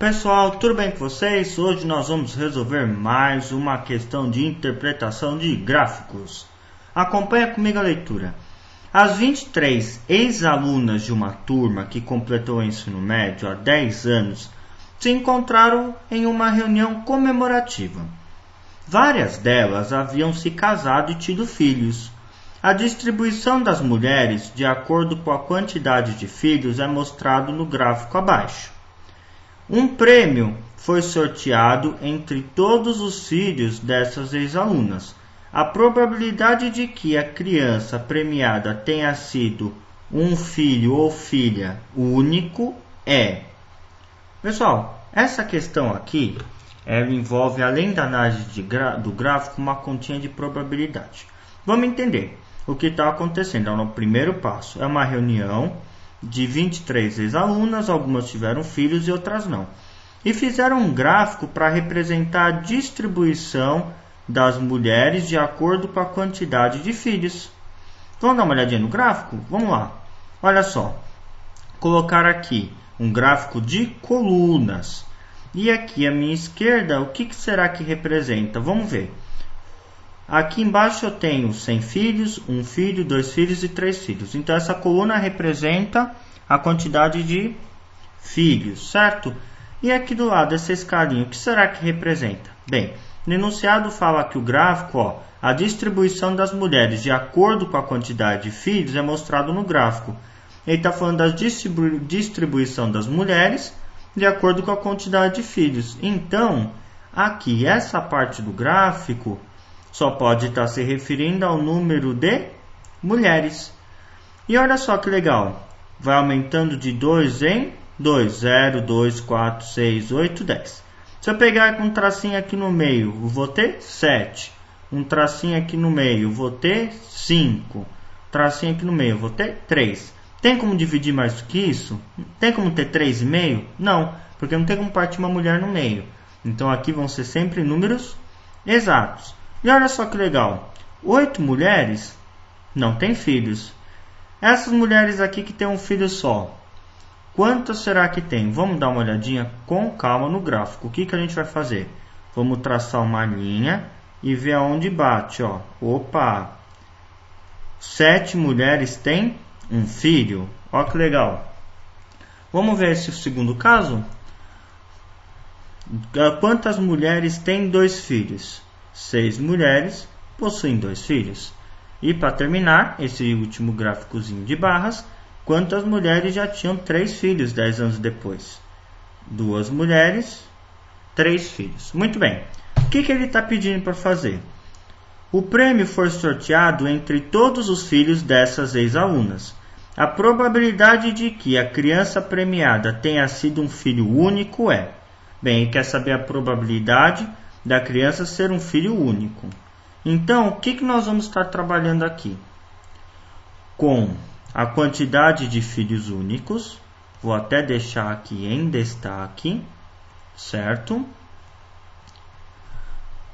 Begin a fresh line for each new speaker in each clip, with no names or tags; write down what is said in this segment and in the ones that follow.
Pessoal, tudo bem com vocês? Hoje nós vamos resolver mais uma questão de interpretação de gráficos. Acompanha comigo a leitura. As 23 ex-alunas de uma turma que completou o ensino médio há 10 anos se encontraram em uma reunião comemorativa. Várias delas haviam se casado e tido filhos. A distribuição das mulheres, de acordo com a quantidade de filhos, é mostrado no gráfico abaixo. Um prêmio foi sorteado entre todos os filhos dessas ex-alunas. A probabilidade de que a criança premiada tenha sido um filho ou filha único é... Pessoal, essa questão aqui ela envolve, além da análise do gráfico, uma continha de probabilidade. Vamos entender o que está acontecendo. No primeiro passo, é uma reunião de 23 ex-alunas, algumas tiveram filhos e outras não. E fizeram um gráfico para representar a distribuição das mulheres de acordo com a quantidade de filhos. Vamos dar uma olhadinha no gráfico? Vamos lá. Olha só. Colocar aqui um gráfico de colunas. E aqui à minha esquerda, o que será que representa? Vamos ver. Aqui embaixo eu tenho 100 filhos, 1 filho, 2 filhos e 3 filhos. Então essa coluna representa a quantidade de filhos, certo? E aqui do lado essa escalinha, o que será que representa? Bem, no enunciado fala que o gráfico, a distribuição das mulheres de acordo com a quantidade de filhos é mostrado no gráfico. Ele está falando da distribuição das mulheres de acordo com a quantidade de filhos. Então, aqui essa parte do gráfico só pode estar se referindo ao número de mulheres. E olha só que legal. Vai aumentando de 2 em 2. 0, 2, 4, 6, 8, 10. Se eu pegar um tracinho aqui no meio, eu vou ter 7. Um tracinho aqui no meio, eu vou ter 5. Tracinho aqui no meio, eu vou ter 3. Tem como dividir mais do que isso? Tem como ter 3,5? Não, porque não tem como partir uma mulher no meio. Então aqui vão ser sempre números exatos. E olha só que legal, 8 mulheres não têm filhos. Essas mulheres aqui que têm um filho só, quantas será que tem? Vamos dar uma olhadinha com calma no gráfico. O que a gente vai fazer? Vamos traçar uma linha e ver aonde bate. Opa! 7 mulheres têm um filho. Olha que legal. Vamos ver esse segundo caso? Quantas mulheres têm 2 filhos? 6 mulheres possuem 2 filhos. E para terminar, esse último gráficozinho de barras, quantas mulheres já tinham 3 filhos 10 anos depois? 2 mulheres, 3 filhos. Muito bem. O que ele está pedindo para fazer? O prêmio foi sorteado entre todos os filhos dessas ex-alunas. A probabilidade de que a criança premiada tenha sido um filho único é... Bem, ele quer saber a probabilidade da criança ser um filho único. Então, o que nós vamos estar trabalhando aqui? Com a quantidade de filhos únicos. Vou até deixar aqui em destaque, certo?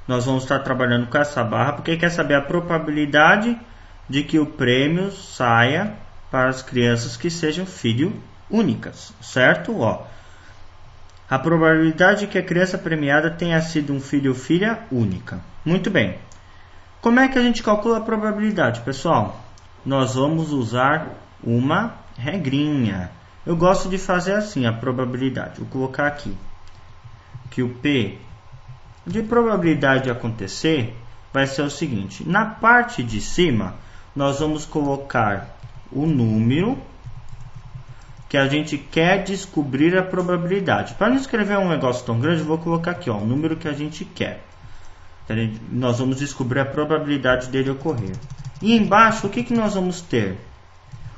Nós vamos estar trabalhando com essa barra, porque quer saber a probabilidade de que o prêmio saia para as crianças que sejam filho únicas, certo? A probabilidade de que a criança premiada tenha sido um filho ou filha única. Muito bem. Como é que a gente calcula a probabilidade, pessoal? Nós vamos usar uma regrinha. Eu gosto de fazer assim a probabilidade. Vou colocar aqui que o P de probabilidade de acontecer vai ser o seguinte. Na parte de cima, nós vamos colocar o número que a gente quer descobrir a probabilidade. Para não escrever um negócio tão grande, eu vou colocar aqui, o número que a gente quer. Nós vamos descobrir a probabilidade dele ocorrer. E embaixo, o que nós vamos ter?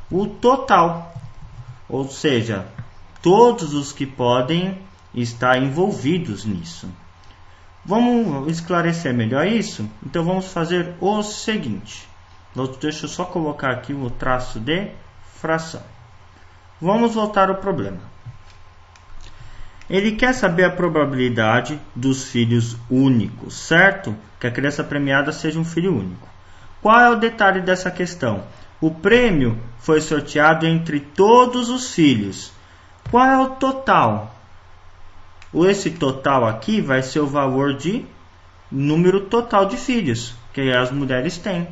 O total. Ou seja, todos os que podem estar envolvidos nisso. Vamos esclarecer melhor isso? Então vamos fazer o seguinte. Deixa eu só colocar aqui o traço de fração. Vamos voltar ao problema. Ele quer saber a probabilidade dos filhos únicos, certo? Que a criança premiada seja um filho único. Qual é o detalhe dessa questão? O prêmio foi sorteado entre todos os filhos. Qual é o total? esse total aqui vai ser o valor de número total de filhos que as mulheres têm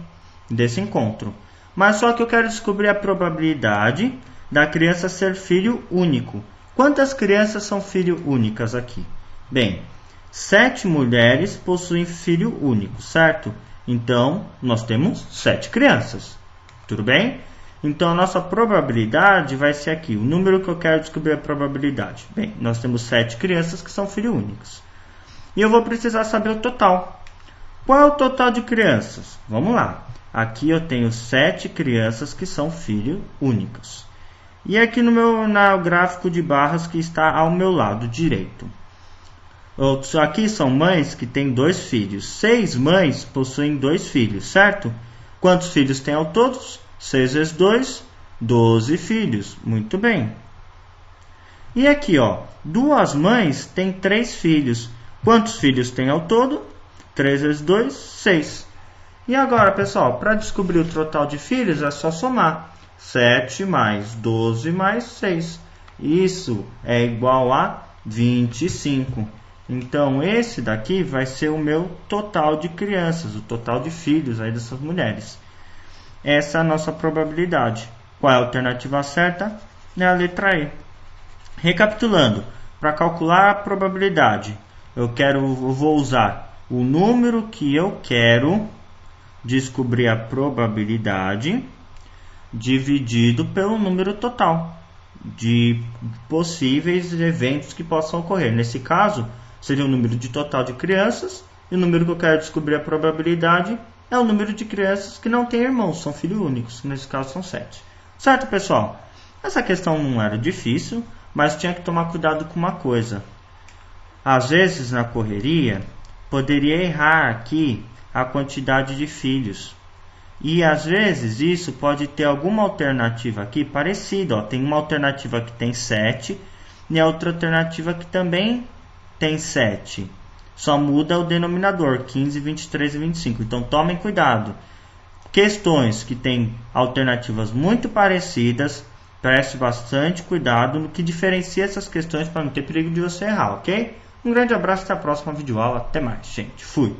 desse encontro. Mas só que eu quero descobrir a probabilidade da criança ser filho único. Quantas crianças são filho únicas aqui? Bem, 7 mulheres possuem filho único, certo? Então, nós temos 7 crianças. Tudo bem? Então, a nossa probabilidade vai ser aqui. O número que eu quero descobrir a probabilidade. Bem, nós temos 7 crianças que são filho únicos. E eu vou precisar saber o total. Qual é o total de crianças? Vamos lá. Aqui eu tenho 7 crianças que são filho únicos. E aqui no gráfico de barras que está ao meu lado direito. Aqui são mães que têm 2 filhos. 6 mães possuem 2 filhos, certo? Quantos filhos tem ao todo? 6 vezes 2, 12 filhos. Muito bem. E aqui, ó, 2 mães têm 3 filhos. Quantos filhos tem ao todo? 3 vezes 2, 6. E agora, pessoal, para descobrir o total de filhos é só somar. 7 mais 12 mais 6. Isso é igual a 25. Então, esse daqui vai ser o meu total de crianças, o total de filhos aí dessas mulheres. Essa é a nossa probabilidade. Qual é a alternativa certa? É a letra E. Recapitulando, para calcular a probabilidade, eu vou usar o número que eu quero descobrir a probabilidade dividido pelo número total de possíveis eventos que possam ocorrer. Nesse caso, seria o número de total de crianças, e o número que eu quero descobrir a probabilidade é o número de crianças que não têm irmãos, são filhos únicos, nesse caso são 7. Certo, pessoal? Essa questão não era difícil, mas tinha que tomar cuidado com uma coisa. Às vezes, na correria, poderia errar aqui a quantidade de filhos. E às vezes isso pode ter alguma alternativa aqui parecida. Ó. Tem uma alternativa que tem 7 e a outra alternativa que também tem 7. Só muda o denominador, 15, 23 e 25. Então tomem cuidado. Questões que têm alternativas muito parecidas, preste bastante cuidado no que diferencia essas questões para não ter perigo de você errar, ok? Um grande abraço, até a próxima videoaula. Até mais, gente. Fui!